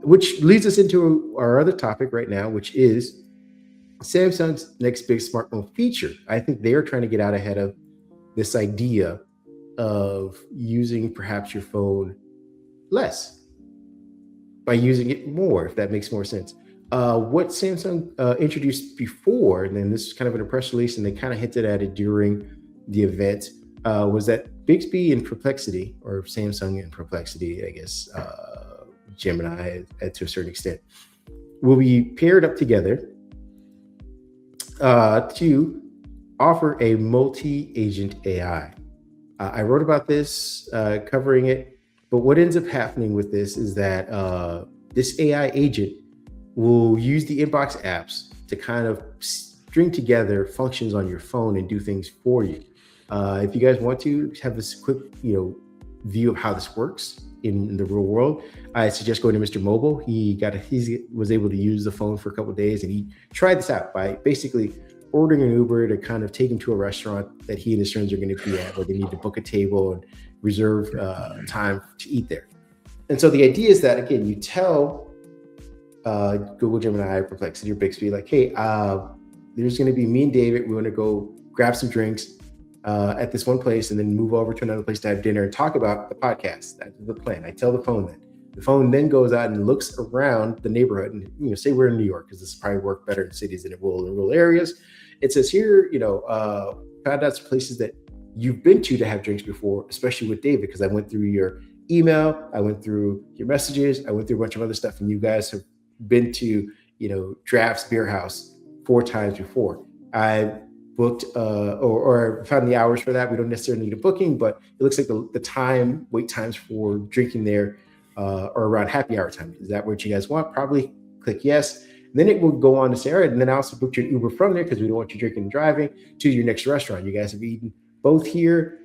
which leads us into our other topic right now, which is Samsung's next big smartphone feature. I think they are trying to get out ahead of this idea of using perhaps your phone less by using it more, if that makes more sense. What Samsung introduced before, and then this is kind of in a press release, and they kind of hinted at it during the event, was that Bixby and Perplexity, or Samsung and Perplexity, I guess, Gemini to a certain extent, will be paired up together to offer a multi-agent AI. I wrote about this, covering it, but what ends up happening with this is that this AI agent will use the inbox apps to kind of string together functions on your phone and do things for you. If you guys want to have this quick, view of how this works in the real world, I suggest going to Mr. Mobile. He was able to use the phone for a couple of days, and he tried this out by basically ordering an Uber to kind of take him to a restaurant that he and his friends are going to be at, where they need to book a table and reserve time to eat there. And so the idea is that, again, you tell Google Gemini, Perplexity, or Bixby, like, hey, there's going to be me and David. We want to go grab some drinks at this one place and then move over to another place to have dinner and talk about the podcast. That's the plan. I tell the phone that. The phone then goes out and looks around the neighborhood, and say we're in New York, because this probably work better in cities than it will in rural areas. It says here, found out some places that you've been to have drinks before, especially with David, because I went through your email, I went through your messages, I went through a bunch of other stuff, and you guys have been to, Draft's Beer House 4 times before. I booked or found the hours for that. We don't necessarily need a booking, but it looks like the wait times for drinking there are around happy hour time. Is that what you guys want? Probably click yes. And then it will go on to say, all right, and then I also booked your Uber from there, because we don't want you drinking and driving, to your next restaurant. You guys have eaten both here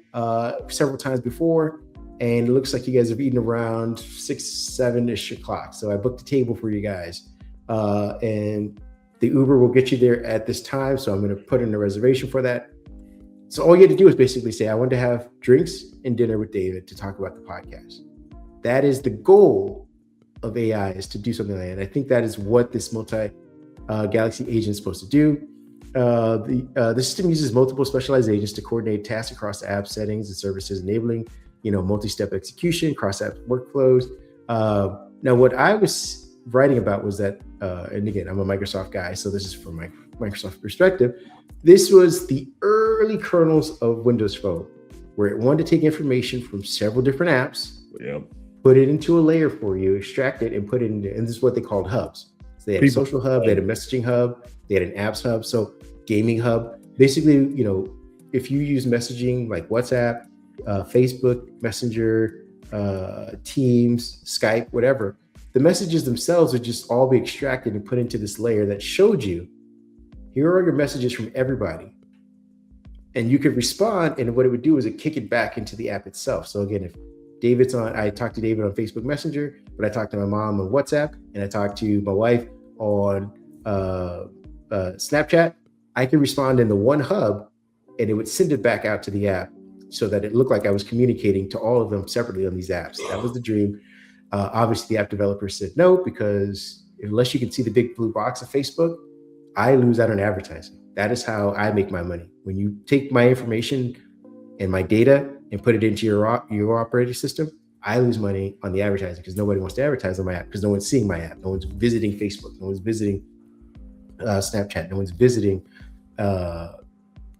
several times before, and it looks like you guys have eaten around 6, 7-ish o'clock. So I booked a table for you guys, and the Uber will get you there at this time. So I'm going to put in a reservation for that. So all you have to do is basically say, I want to have drinks and dinner with David to talk about the podcast. That is the goal of AI, is to do something like that. And I think that is what this multi-galaxy agent is supposed to do. The system uses multiple specialized agents to coordinate tasks across the app settings and services, enabling multi-step execution, cross-app workflows. Now, what I was writing about was that, and again, I'm a Microsoft guy, so this is from my Microsoft perspective. This was the early kernels of Windows Phone, where it wanted to take information from several different apps, put it into a layer for you, extract it, and put it into, and this is what they called hubs. So they had a social hub, they had a messaging hub, they had an apps hub, so gaming hub. Basically, if you use messaging like WhatsApp, Facebook, Messenger, Teams, Skype, whatever, the messages themselves would just all be extracted and put into this layer that showed you, here are your messages from everybody. And you could respond, and what it would do is it kick it back into the app itself. So again, if David's on, I talked to David on Facebook Messenger, but I talked to my mom on WhatsApp, and I talked to my wife on Snapchat, I could respond in the one hub, and it would send it back out to the app so that it looked like I was communicating to all of them separately on these apps. That was the dream. Obviously, the app developer said no, because unless you can see the big blue box of Facebook, I lose out on advertising. That is how I make my money. When you take my information and my data and put it into your operating system, I lose money on the advertising, because nobody wants to advertise on my app, because no one's seeing my app. No one's visiting Facebook. No one's visiting Snapchat. No one's visiting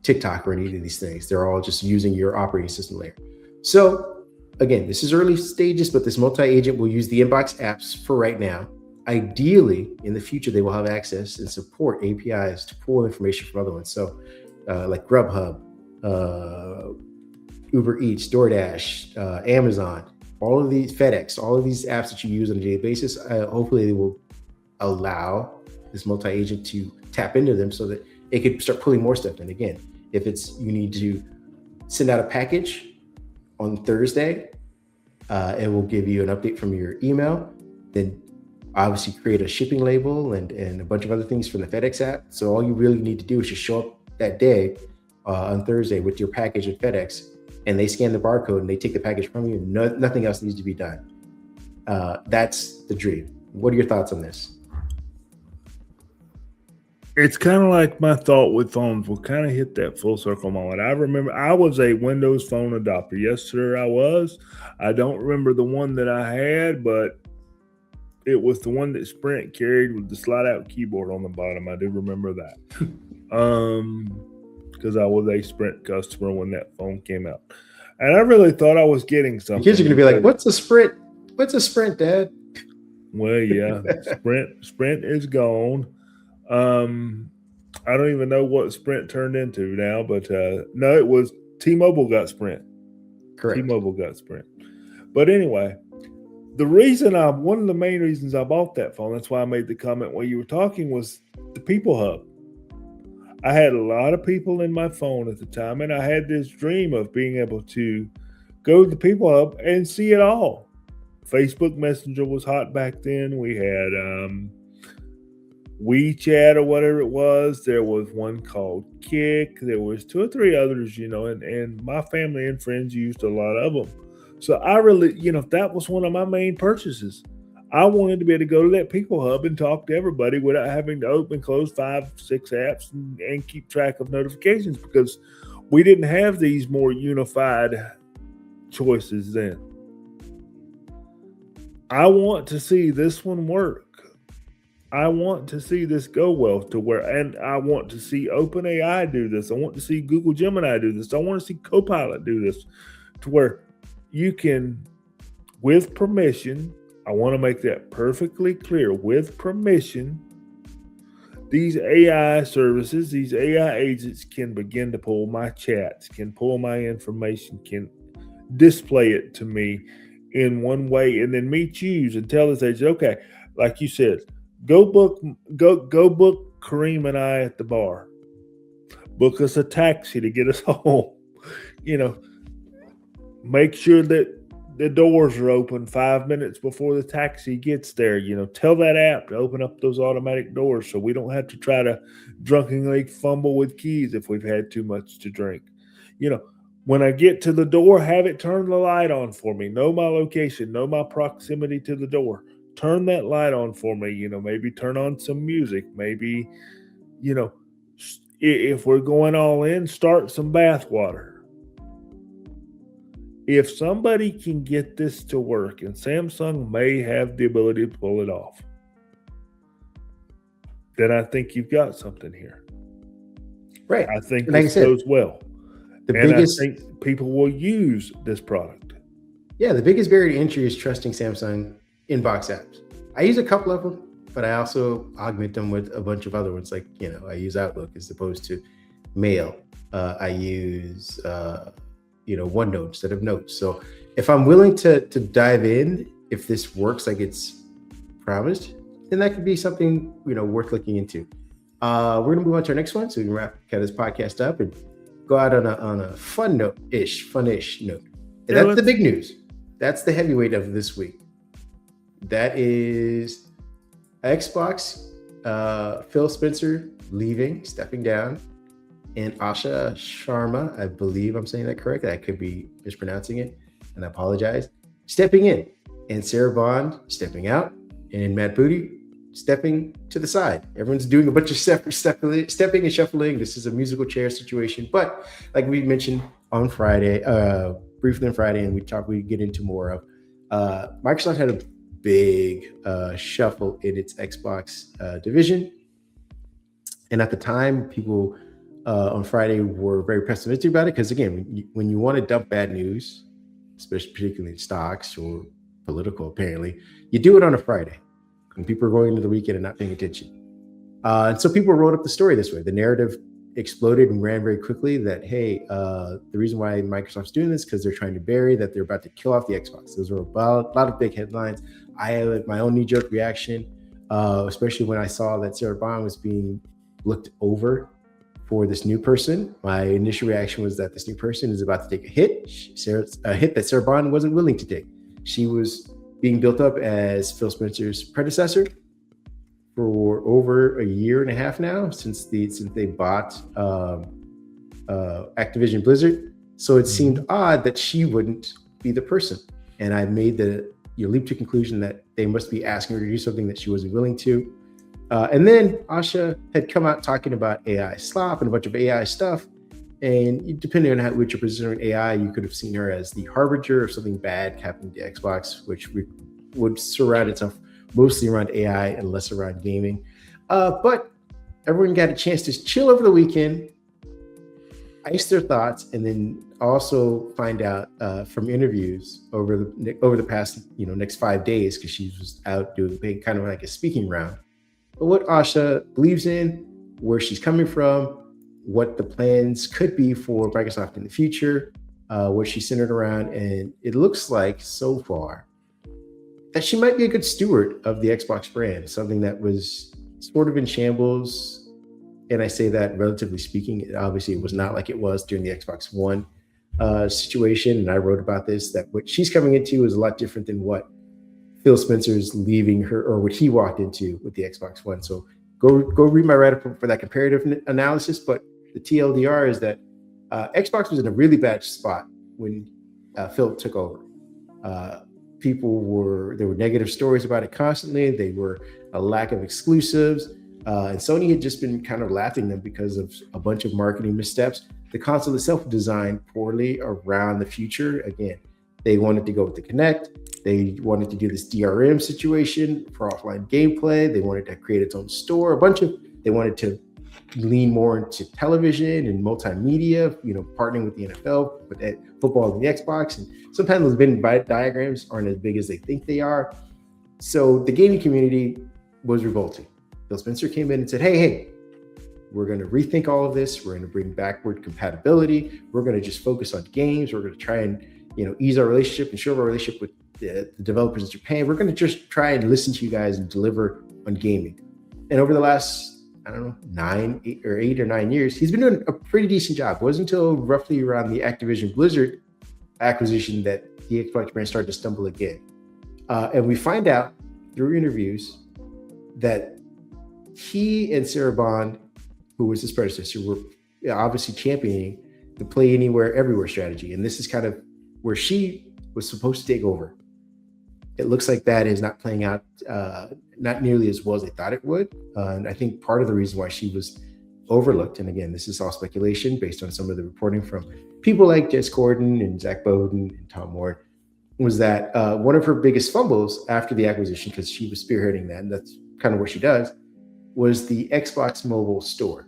TikTok or any of these things. They're all just using your operating system layer. So again, this is early stages, but this multi-agent will use the inbox apps for right now. Ideally, in the future, they will have access and support APIs to pull information from other ones. So like Grubhub, Uber Eats, DoorDash, Amazon, all of these, FedEx, all of these apps that you use on a daily basis, hopefully they will allow this multi-agent to tap into them so that it could start pulling more stuff in. Again, if it's, you need to send out a package on Thursday, it will give you an update from your email, then obviously create a shipping label and a bunch of other things from the FedEx app. So all you really need to do is just show up that day on Thursday with your package at FedEx, and they scan the barcode and they take the package from you. Nothing else needs to be done. That's the dream. What are your thoughts on this? It's kind of like my thought with phones. We'll kind of hit that full circle moment. I remember I was a Windows phone adopter. Yes, sir, I was. I don't remember the one that I had, but it was the one that Sprint carried with the slide-out keyboard on the bottom. I do remember that. Because I was a Sprint customer when that phone came out. And I really thought I was getting something. The kids are going to be like, what's a Sprint? What's a Sprint, Dad? Well, yeah, Sprint is gone. I don't even know what Sprint turned into now, but no, it was T-Mobile got Sprint. Correct. T-Mobile got Sprint. But anyway, one of the main reasons I bought that phone, that's why I made the comment while you were talking, was the People Hub. I had a lot of people in my phone at the time, and I had this dream of being able to go to the People Hub and see it all. Facebook Messenger was hot back then. We had WeChat or whatever it was. There was one called Kick. There was 2 or 3 others, and my family and friends used a lot of them. So I really, that was one of my main purchases. I wanted to be able to go to that People Hub and talk to everybody without having to open, close 5, 6 apps and keep track of notifications, because we didn't have these more unified choices then. I want to see this one work. I want to see this go well and I want to see OpenAI do this. I want to see Google Gemini do this. I want to see Copilot do this, to where you can, with permission, I want to make that perfectly clear, with permission, these AI services, these AI agents can begin to pull my chats, can pull my information, can display it to me in one way, and then me choose and tell this agent, okay, like you said, go book Kareem and I at the bar. Book us a taxi to get us home. Make sure that the doors are open 5 minutes before the taxi gets there. Tell that app to open up those automatic doors so we don't have to try to drunkenly fumble with keys if we've had too much to drink. When I get to the door, have it turn the light on for me. Know my location, know my proximity to the door. Turn that light on for me. Maybe turn on some music. Maybe, if we're going all in, start some bath water. If somebody can get this to work, and Samsung may have the ability to pull it off, then I think you've got something here. Right. I think this goes well. I think people will use this product. Yeah, the biggest barrier to entry is trusting Samsung inbox apps. I use a couple of them, but I also augment them with a bunch of other ones. Like, I use Outlook as opposed to Mail. I use OneNote instead of Notes. So if I'm willing to dive in, if this works like it's promised, then that could be something worth looking into. We're gonna move on to our next one, so we can wrap this podcast up and go out on a funish note. And that's the big news. That's the heavyweight of this week. That is Xbox, Phil Spencer stepping down, and Asha Sharma, I believe I'm saying that correct. I could be mispronouncing it, and I apologize, stepping in, and Sarah Bond stepping out, and Matt Booty stepping to the side. Everyone's doing a bunch of stepping and shuffling. This is a musical chair situation, but like we mentioned on Friday, briefly on Friday, and we get into more of, Microsoft had a big shuffle in its Xbox division, and at the time, people on Friday were very pessimistic about it, because again, when you want to dump bad news, especially particularly in stocks or political, apparently, you do it on a Friday when people are going into the weekend and not paying attention. And so people wrote up the story this way. The narrative exploded and ran very quickly that, hey, the reason why Microsoft's doing this because they're trying to bury that they're about to kill off the Xbox. Those were a lot of big headlines. I had my own knee-jerk reaction, especially when I saw that Sarah Bond was being looked over for this new person. My initial reaction was that this new person is about to take a hit that Sarah Bond wasn't willing to take. She was being built up as Phil Spencer's predecessor for over a year and a half now, since they bought Activision Blizzard. So it seemed odd that she wouldn't be the person. And I made the you leap to a conclusion that they must be asking her to do something that she wasn't willing to. And then Asha had come out talking about AI slop and a bunch of AI stuff. And depending on what you're considering AI, you could have seen her as the harbinger of something bad happening to Xbox, which would surround itself mostly around AI and less around gaming. But everyone got a chance to chill over the weekend, ice their thoughts, and then also find out from interviews over the past next 5 days, because she was out doing kind of like a speaking round. But what Asha believes in, where she's coming from, what the plans could be for Microsoft in the future, what she's centered around, and it looks like so far that she might be a good steward of the Xbox brand, something that was sort of in shambles. And I say that relatively speaking. Obviously, it was not like it was during the Xbox One situation. And I wrote about this, that what she's coming into is a lot different than what Phil Spencer's leaving her, or what he walked into with the Xbox One. So go read my write-up for that comparative analysis. But the TLDR is that Xbox was in a really bad spot when Phil took over. There were negative stories about it constantly. They were a lack of exclusives. And Sony had just been kind of laughing them because of a bunch of marketing missteps. The console itself was designed poorly around the future. Again, they wanted to go with the Kinect. They wanted to do this DRM situation for offline gameplay. They wanted to create its own store. They wanted to lean more into television and multimedia, partnering with the NFL, with football and the Xbox. And sometimes those Venn diagrams aren't as big as they think they are. So the gaming community was revolting. Phil Spencer came in and said, hey, we're going to rethink all of this. We're going to bring backward compatibility. We're going to just focus on games. We're going to try and, ease our relationship and show our relationship with the developers in Japan. We're going to just try and listen to you guys and deliver on gaming. And over the last, 8 or 9 years, he's been doing a pretty decent job. It wasn't until roughly around the Activision Blizzard acquisition that the Xbox brand started to stumble again. And we find out through interviews that he and Sarah Bond, who was his predecessor, were obviously championing the play anywhere, everywhere strategy. And this is kind of where she was supposed to take over. It looks like that is not playing out not nearly as well as they thought it would. And I think part of the reason why she was overlooked, and again, this is all speculation based on some of the reporting from people like Jess Gordon and Zach Bowden and Tom Ward, was that one of her biggest fumbles after the acquisition, because she was spearheading that, and that's kind of what she does, was the Xbox mobile store.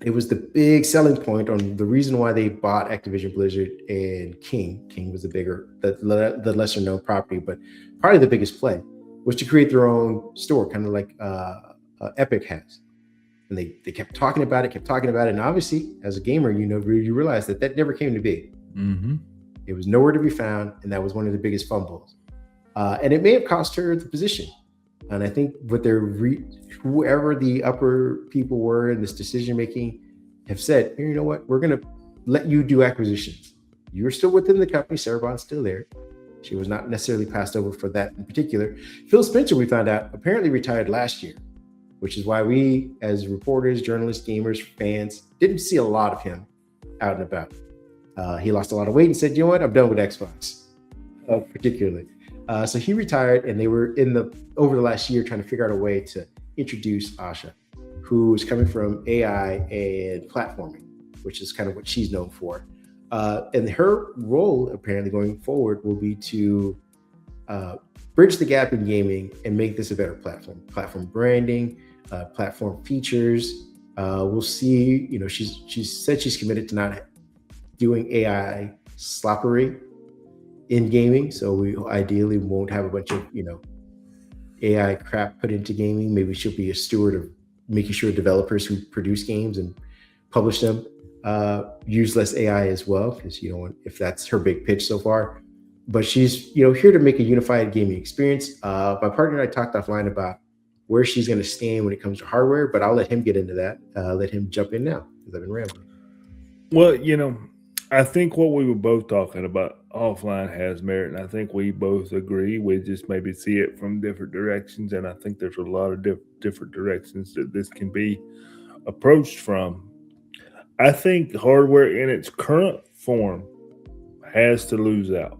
It was the big selling point on the reason why they bought Activision Blizzard and King. King was the lesser known property, but probably the biggest play was to create their own store, kind of like Epic has. And they kept talking about it. And obviously, as a gamer, you realize that never came to be. Mm-hmm. It was nowhere to be found, and that was one of the biggest fumbles. And it may have cost her the position. And I think whoever the upper people were in this decision making have said, you know what, we're going to let you do acquisitions. You're still within the company. Sarah Bond's still there. She was not necessarily passed over for that in particular. Phil Spencer, we found out, apparently retired last year, which is why we, as reporters, journalists, gamers, fans, didn't see a lot of him out and about. He lost a lot of weight and said, you know what, I'm done with Xbox, particularly. So he retired, and they were over the last year trying to figure out a way to introduce Asha, who is coming from AI and platforming, which is kind of what she's known for. And her role, apparently, going forward will be to bridge the gap in gaming and make this a better platform branding, platform features. We'll see, she said she's committed to not doing AI sloppery in gaming. So we ideally won't have a bunch of, AI crap put into gaming. Maybe she'll be a steward of making sure developers who produce games and publish them use less AI as well, because if that's her big pitch so far. But she's here to make a unified gaming experience. My partner and I talked offline about where she's going to stand when it comes to hardware, but I'll let him get into that. Let him jump in now, because I've been rambling. Well, I think what we were both talking about offline has merit, and I think we both agree. We just maybe see it from different directions, and I think there's a lot of different directions that this can be approached from. I think hardware in its current form has to lose out.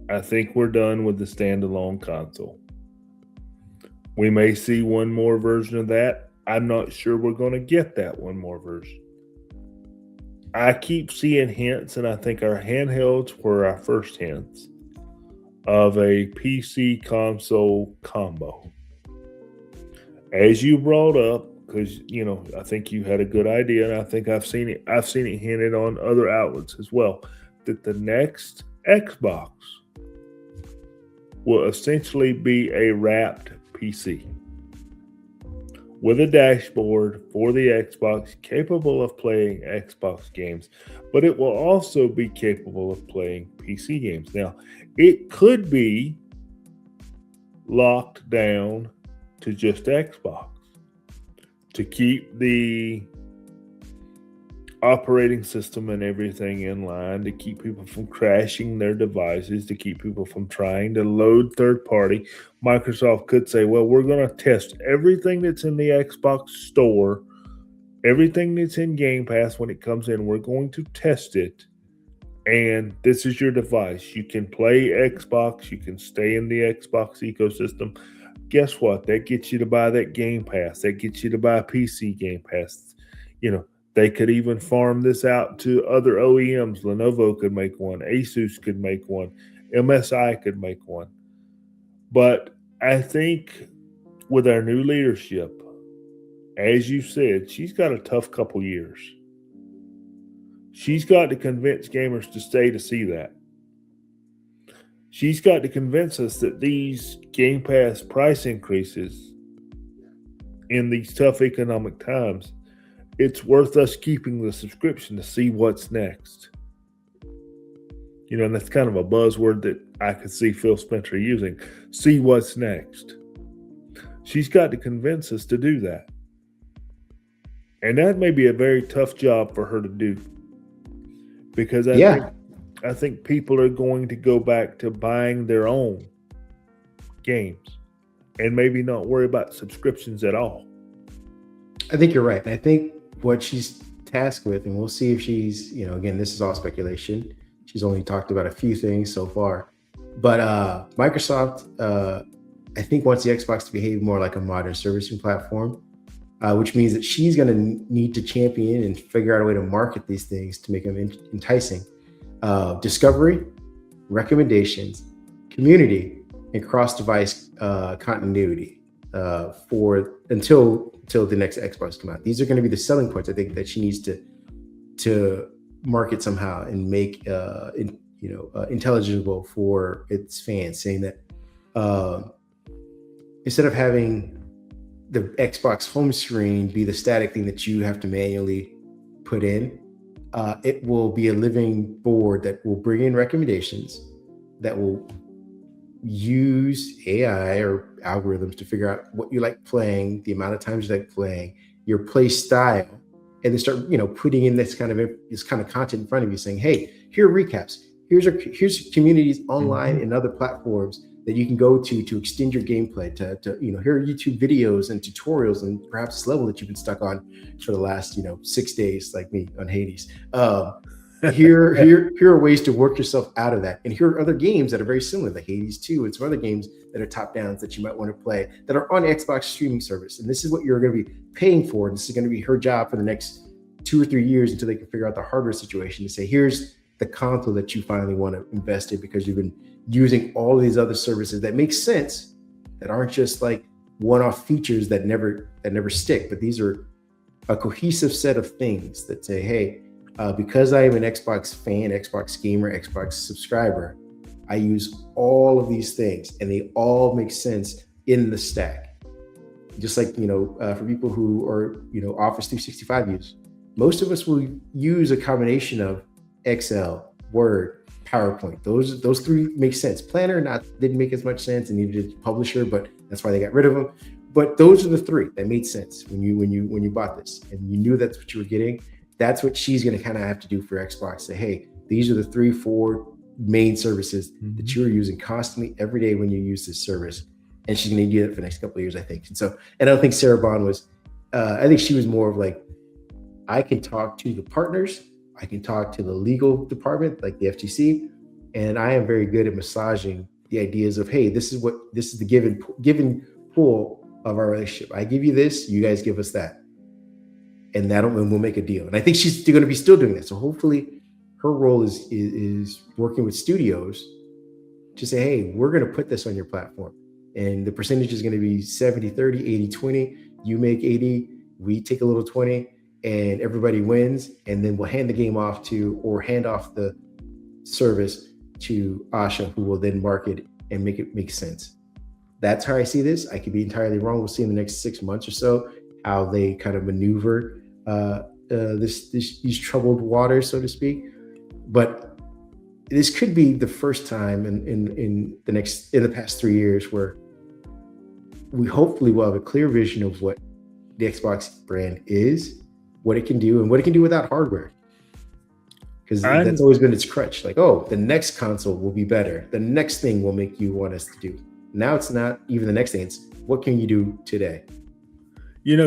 I think we're done with the standalone console. We may see one more version of that. I'm not sure we're going to get that one more version. I keep seeing hints, and I think our handhelds were our first hints of a PC console combo. As you brought up, because I think you had a good idea, and I think I've seen it hinted on other outlets as well, that the next Xbox will essentially be a wrapped PC with a dashboard for the Xbox capable of playing Xbox games, but it will also be capable of playing PC games. Now, it could be locked down to just Xbox to keep the operating system and everything in line, to keep people from crashing their devices, to keep people from trying to load third party. Microsoft could say, well, we're going to test everything that's in the Xbox store, everything that's in Game Pass when it comes in. We're going to test it. And this is your device. You can play Xbox. You can stay in the Xbox ecosystem. Guess what? That gets you to buy that Game Pass. That gets you to buy PC Game Pass. They could even farm this out to other OEMs. Lenovo could make one. Asus could make one. MSI could make one. But I think with our new leadership, as you said, she's got a tough couple years. She's got to convince gamers to stay to see that. She's got to convince us that these Game Pass price increases in these tough economic times, it's worth us keeping the subscription to see what's next. And that's kind of a buzzword that I could see Phil Spencer using. See what's next. She's got to convince us to do that. And that may be a very tough job for her to do. Because I think people are going to go back to buying their own games and maybe not worry about subscriptions at all. I think you're right. And I think what she's tasked with, and we'll see if she's, again, this is all speculation. She's only talked about a few things so far. But Microsoft, I think, wants the Xbox to behave more like a modern servicing platform, which means that she's going to need to champion and figure out a way to market these things to make them enticing. Discovery, recommendations, community, and cross-device continuity until the next Xbox come out. These are going to be the selling points, I think, that she needs to market somehow and make intelligible for its fans, saying that instead of having the Xbox home screen be the static thing that you have to manually put in, it will be a living board that will bring in recommendations, that will use AI or algorithms to figure out what you like playing, the amount of times you like playing, your play style, and then start putting in this kind of content in front of you, saying, hey, here are recaps, here's communities online and other platforms that you can go to extend your gameplay, to here are YouTube videos and tutorials and perhaps this level that you've been stuck on for the last 6 days, like me on Hades. Here are ways to work yourself out of that, and here are other games that are very similar, like Hades 2 and some other games that are top downs that you might want to play that are on Xbox streaming service. And this is what you're going to be paying for. And this is going to be her job for the next 2 or 3 years until they can figure out the hardware situation, to say, here's the console that you finally want to invest in, because you've been using all of these other services that make sense, that aren't just like one-off features that never stick, but these are a cohesive set of things that say, hey, because I am an Xbox fan, Xbox gamer, Xbox subscriber, I use all of these things and they all make sense in the stack. Just like, for people who are, Office 365 use, most of us will use a combination of Excel, Word, PowerPoint. Those three make sense. Planner didn't make as much sense and needed a publisher, but that's why they got rid of them. But those are the three that made sense when you bought this, and you knew that's what you were getting. That's what she's going to kind of have to do for Xbox. Say, hey, these are the 3-4 main services that you're using constantly every day when you use this service. And she's going to do that for the next couple of years, I think. And I don't think Sarah Bond was, I think she was more of like, I can talk to the partners, I can talk to the legal department, like the FTC, And I am very good at massaging the ideas of, hey, this is the given pool of our relationship. I give you this, you guys give us that, and we'll make a deal. And I think she's going to be still doing that. So hopefully, her role is working with studios to say, hey, we're going to put this on your platform, and the percentage is going to be 70-30, 80-20. You make 80, we take a little 20, and everybody wins. And then we'll hand the game off or hand off the service to Asha, who will then market and make it make sense. That's how I see this. I could be entirely wrong. We'll see in the next 6 months or so how they kind of maneuver these troubled waters, so to speak. But this could be the first time in the past 3 years where we hopefully will have a clear vision of what the Xbox brand is, what it can do, and what it can do without hardware. Because that's always been its crutch. Like, oh, the next console will be better. The next thing will make you want us to do. Now it's not even the next thing. It's what can you do today?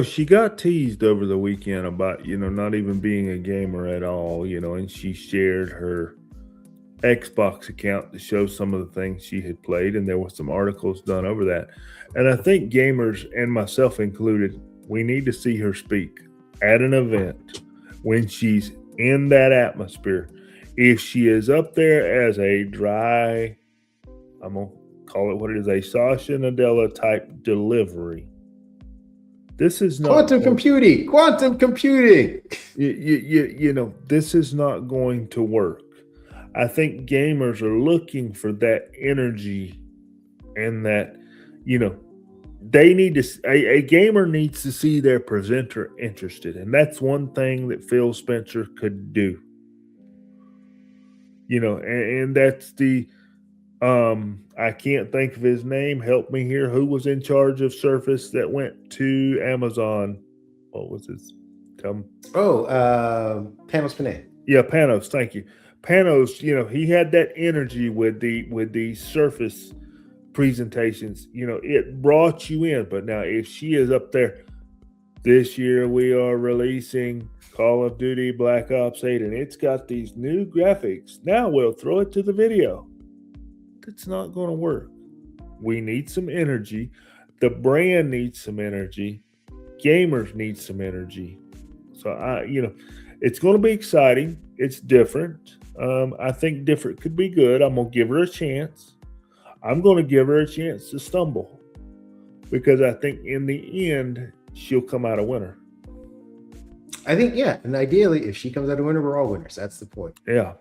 She got teased over the weekend about, not even being a gamer at all, and she shared her Xbox account to show some of the things she had played. And there were some articles done over that. And I think gamers, and myself included, we need to see her speak at an event when she's in that atmosphere. If she is up there as a dry, I'm going to call it what it is, a Sasha Nadella type delivery. This is not quantum computing. This is not going to work. I think gamers are looking for that energy, and that, they need to, a gamer needs to see their presenter interested. And that's one thing that Phil Spencer could do. And that's the, I can't think of his name. Help me here. Who was in charge of Surface that went to Amazon? What was his? Panos Panay. Yeah, Panos. Thank you. Panos, he had that energy with the Surface presentations. It brought you in. But now if she is up there, this year we are releasing Call of Duty Black Ops 8, and it's got these new graphics. Now we'll throw it to the video. That's not going to work. We need some energy. The brand needs some energy. Gamers need some energy. So it's going to be exciting. It's different. I think different could be good. I'm going to give her a chance. I'm going to give her a chance to stumble, because I think in the end, she'll come out a winner. I think, yeah. And ideally, if she comes out a winner, we're all winners. That's the point. Yeah.